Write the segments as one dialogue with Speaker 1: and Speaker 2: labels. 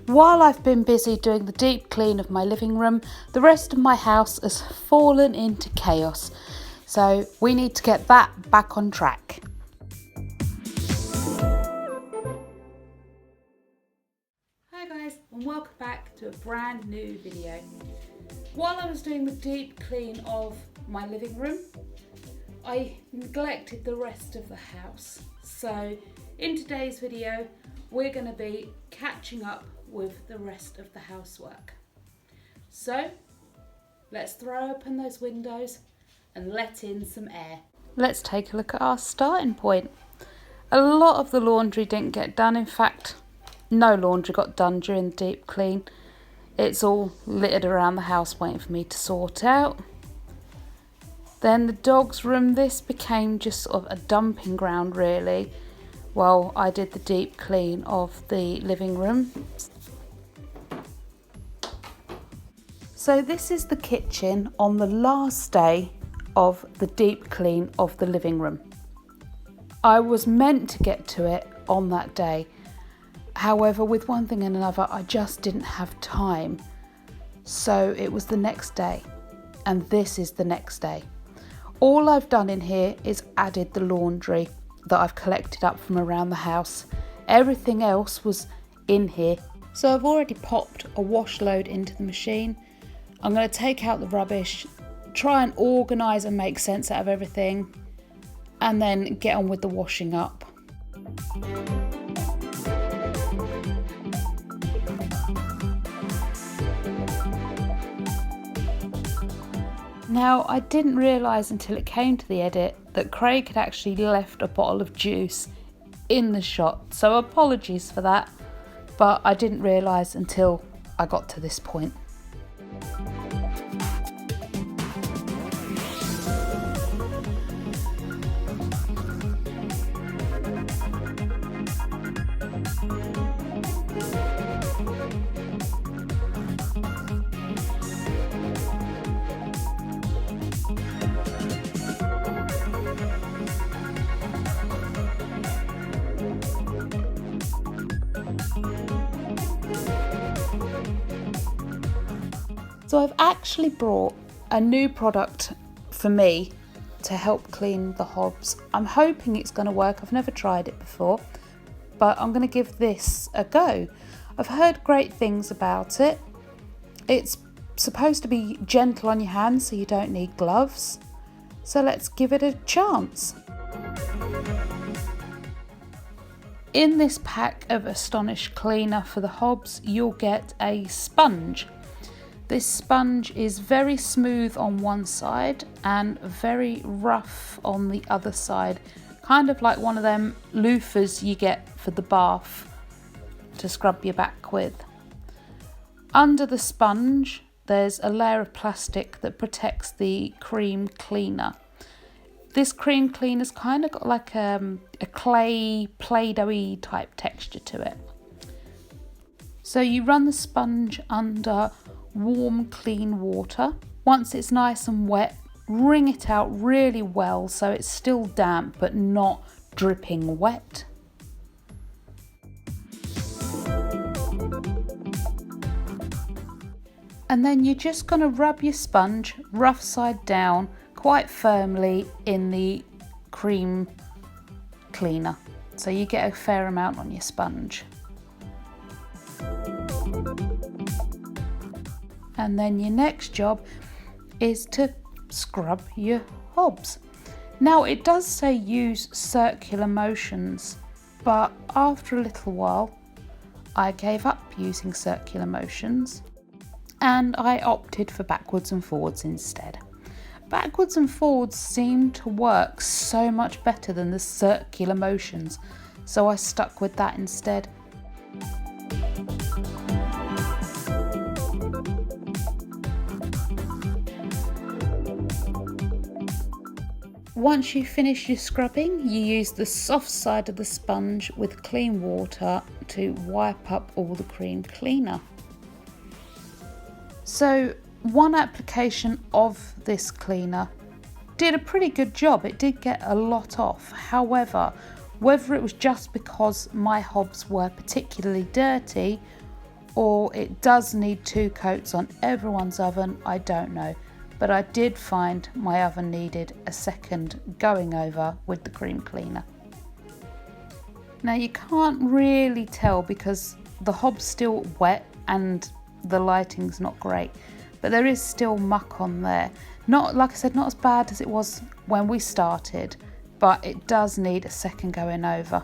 Speaker 1: While I've been busy doing the deep clean of my living room, the rest of my house has fallen into chaos. So we need to get that back on track. Hi guys, and welcome back to a brand new video. While I was doing the deep clean of my living room, I neglected the rest of the house. So in today's video, we're going to be catching up with the rest of the housework. So let's throw open those windows and let in some air. Let's take a look at our starting point. A lot of the laundry didn't get done. In fact, no laundry got done during the deep clean. It's all littered around the house waiting for me to sort out. Then the dog's room, this became just sort of a dumping ground really. Well, I did the deep clean of the living room. So this is the kitchen on the last day of the deep clean of the living room. I was meant to get to it on that day. However, with one thing and another, I just didn't have time. So it was the next day, and this is the next day. All I've done in here is added the laundry that I've collected up from around the house. Everything else was in here. So I've already popped a wash load into the machine. I'm going to take out the rubbish, try and organise and make sense out of everything, and then get on with the washing up. Now, I didn't realise until it came to the edit that Craig had actually left a bottle of juice in the shot, so apologies for that, but I didn't realise until I got to this point. So I've actually brought a new product for me to help clean the hobs. I'm hoping it's going to work. I've never tried it before, but I'm going to give this a go. I've heard great things about it. It's supposed to be gentle on your hands, so you don't need gloves. So let's give it a chance. In this pack of Astonish Cleaner for the hobs, you'll get a sponge. This sponge is very smooth on one side and very rough on the other side. Kind of like one of them loofahs you get for the bath to scrub your back with. Under the sponge, there's a layer of plastic that protects the cream cleaner. This cream cleaner's kind of got like a clay, Play-Doh-y type texture to it. So you run the sponge under warm, clean water. Once it's nice and wet, wring it out really well so it's still damp but not dripping wet. And then you're just going to rub your sponge rough side down quite firmly in the cream cleaner, so you get a fair amount on your sponge. And then your next job is to scrub your hobs. Now it does say use circular motions, but after a little while I gave up using circular motions and I opted for backwards and forwards instead. Backwards and forwards seem to work so much better than the circular motions, so I stuck with that instead. Once you finish your scrubbing, you use the soft side of the sponge with clean water to wipe up all the cream cleaner. So one application of this cleaner did a pretty good job. It did get a lot off. However, whether it was just because my hobs were particularly dirty or it does need 2 coats on everyone's oven, I don't know. But I did find my oven needed a second going over with the cream cleaner. Now you can't really tell because the hob's still wet and the lighting's not great, but there is still muck on there. Not, like I said, not as bad as it was when we started, but it does need a second going over.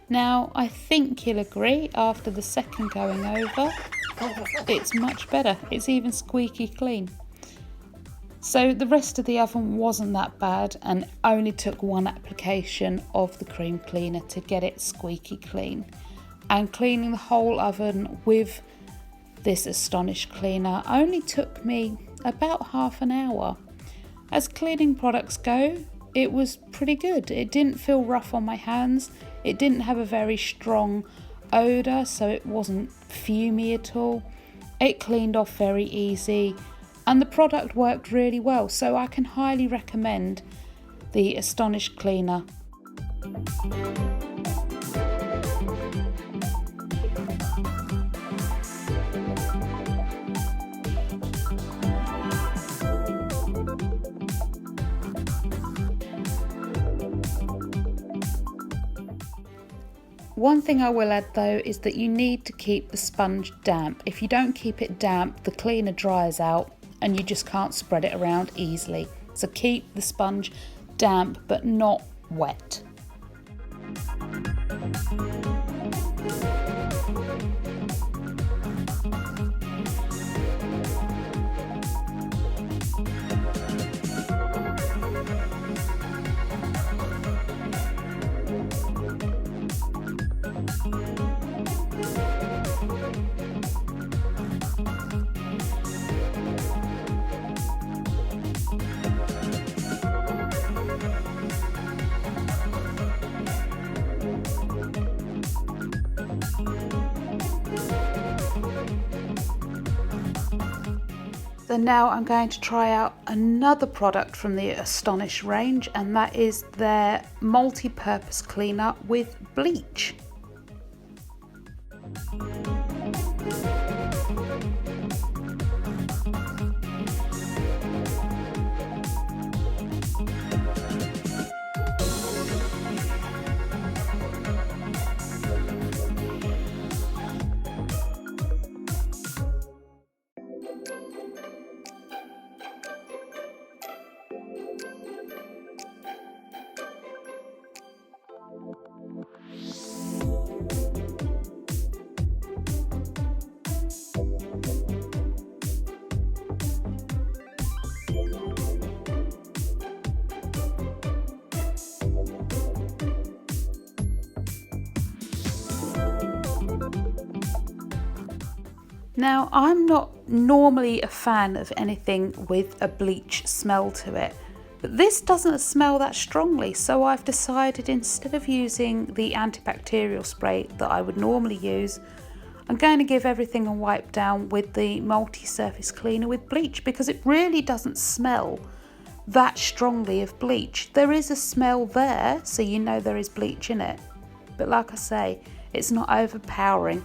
Speaker 1: Now, I think you'll agree, after the second going over, it's much better. It's even squeaky clean. So the rest of the oven wasn't that bad and only took one application of the cream cleaner to get it squeaky clean. And cleaning the whole oven with this Astonish cleaner only took me about half an hour. As cleaning products go, it was pretty good. It didn't feel rough on my hands. It didn't have a very strong odour, so it wasn't fumey at all. It cleaned off very easy and the product worked really well, so I can highly recommend the Astonish cleaner. One thing I will add though is that you need to keep the sponge damp. If you don't keep it damp, the cleaner dries out and you just can't spread it around easily. So keep the sponge damp but not wet. So now I'm going to try out another product from the Astonish range, and that is their multi-purpose cleaner with bleach. Now, I'm not normally a fan of anything with a bleach smell to it, but this doesn't smell that strongly, so I've decided instead of using the antibacterial spray that I would normally use, I'm going to give everything a wipe down with the multi-surface cleaner with bleach, because it really doesn't smell that strongly of bleach. There is a smell there, so you know there is bleach in it, but like I say, it's not overpowering.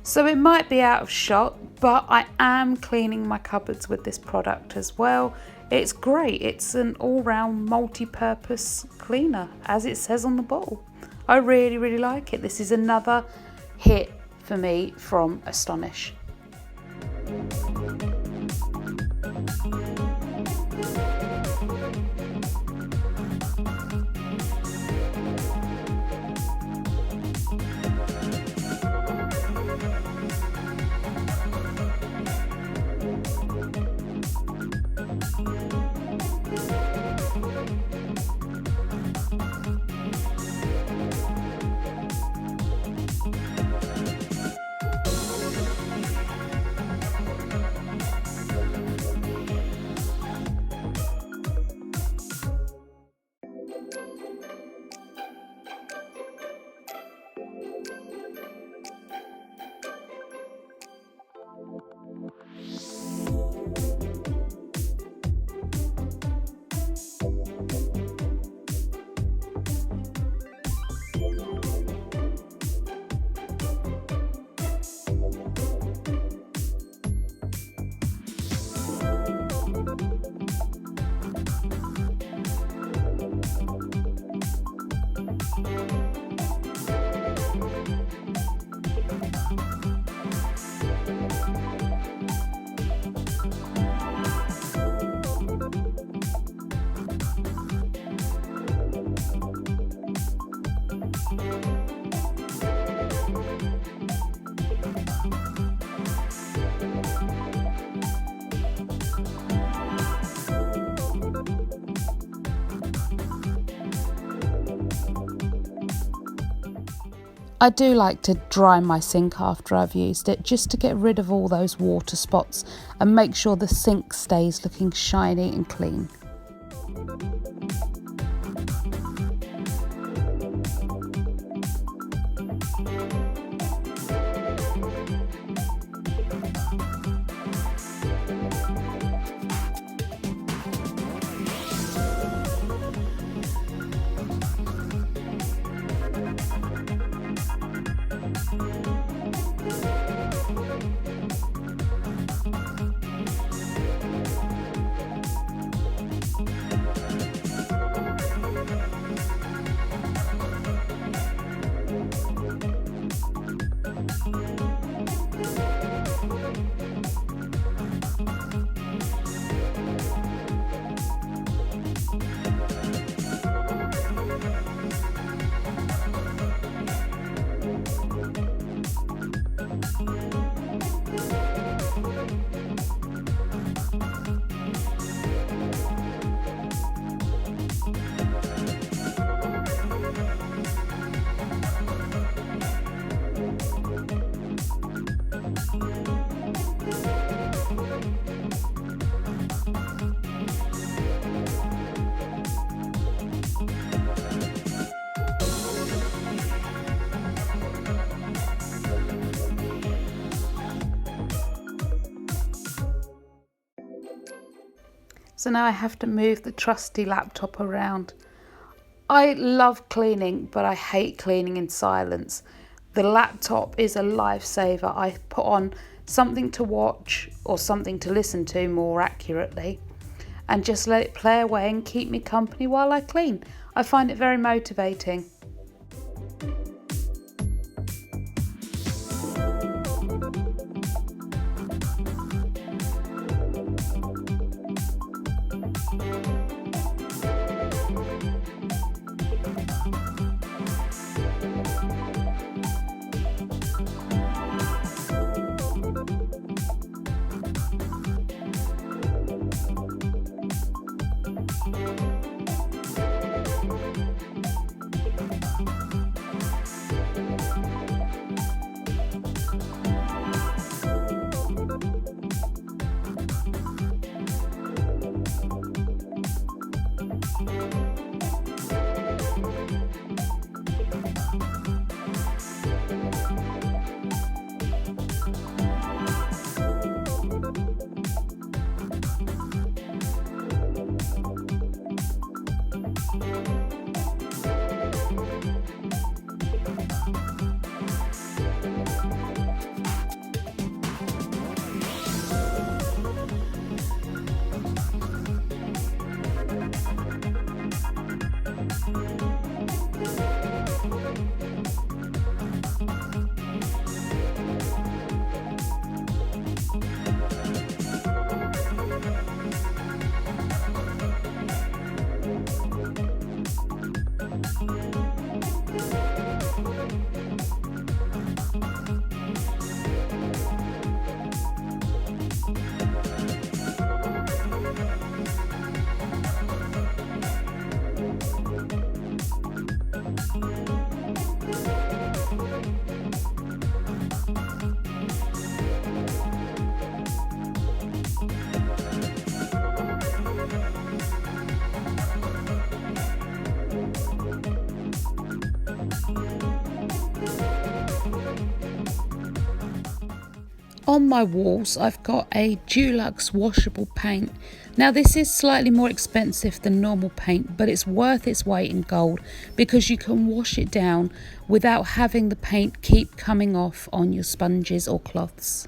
Speaker 1: So it might be out of shot, but I am cleaning my cupboards with this product as well. It's great. It's an all-round multi-purpose cleaner, as it says on the bottle. I really, really like it. This is another hit for me from Astonish. I do like to dry my sink after I've used it, just to get rid of all those water spots and make sure the sink stays looking shiny and clean. So now I have to move the trusty laptop around. I love cleaning, but I hate cleaning in silence. The laptop is a lifesaver. I put on something to watch, or something to listen to more accurately, and just let it play away and keep me company while I clean. I find it very motivating. On my walls I've got a Dulux washable paint. Now this is slightly more expensive than normal paint, but it's worth its weight in gold because you can wash it down without having the paint keep coming off on your sponges or cloths.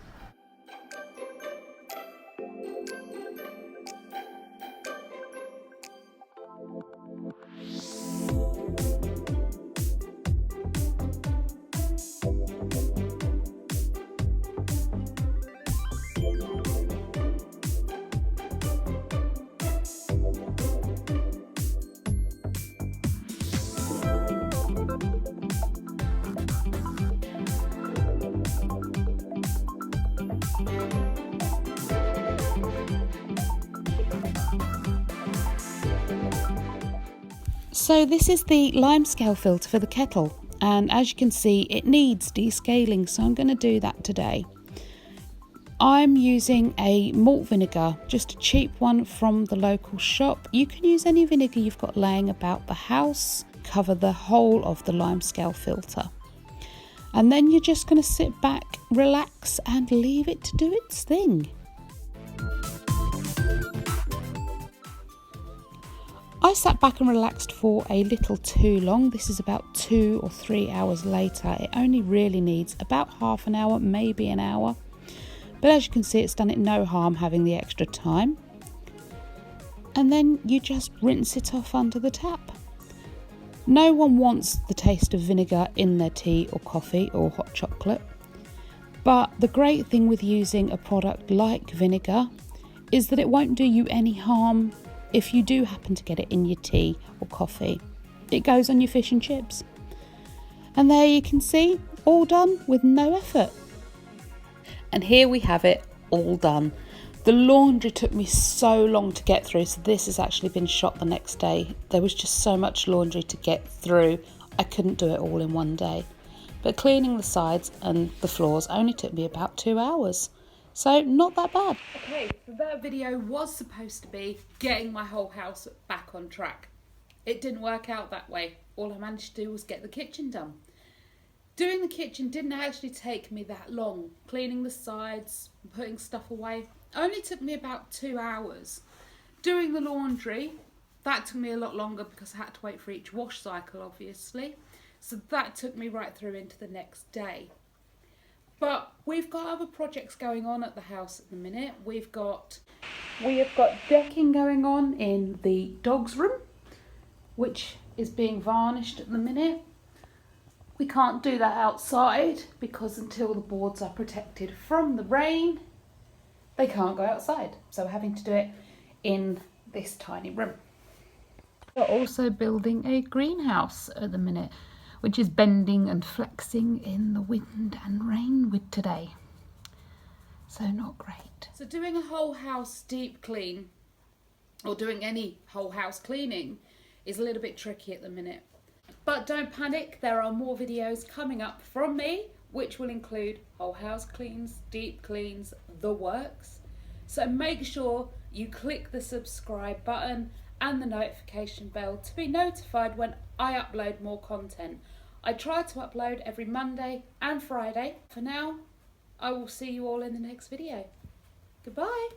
Speaker 1: So this is the limescale filter for the kettle, and as you can see it needs descaling, so I'm going to do that today. I'm using a malt vinegar, just a cheap one from the local shop. You can use any vinegar you've got laying about the house. Cover the whole of the limescale filter. And then you're just going to sit back, relax and leave it to do its thing. I sat back and relaxed for a little too long. This is about 2 or 3 hours later. It only really needs about half an hour, maybe an hour. But as you can see, it's done it no harm having the extra time. And then you just rinse it off under the tap. No one wants the taste of vinegar in their tea or coffee or hot chocolate. But the great thing with using a product like vinegar is that it won't do you any harm if you do happen to get it in your tea or coffee. It goes on your fish and chips. And there you can see, all done with no effort. And here we have it, all done. The laundry took me so long to get through, so this has actually been shot the next day. There was just so much laundry to get through, I couldn't do it all in one day. But cleaning the sides and the floors only took me about 2 hours. So not that bad. Okay, so that video was supposed to be getting my whole house back on track. It didn't work out that way. All I managed to do was get the kitchen done. Doing the kitchen didn't actually take me that long. Cleaning the sides, putting stuff away, only took me about 2 hours. Doing the laundry, that took me a lot longer because I had to wait for each wash cycle, obviously. So that took me right through into the next day. But we've got other projects going on at the house at the minute. We have got decking going on in the dog's room, which is being varnished at the minute. We can't do that outside because until the boards are protected from the rain, they can't go outside. So we're having to do it in this tiny room. We're also building a greenhouse at the minute, which is bending and flexing in the wind and rain with today. So not great. So doing a whole house deep clean, or doing any whole house cleaning, is a little bit tricky at the minute. But don't panic, there are more videos coming up from me, which will include whole house cleans, deep cleans, the works. So make sure you click the subscribe button and the notification bell to be notified when I upload more content. I try to upload every Monday and Friday. For now, I will see you all in the next video. Goodbye.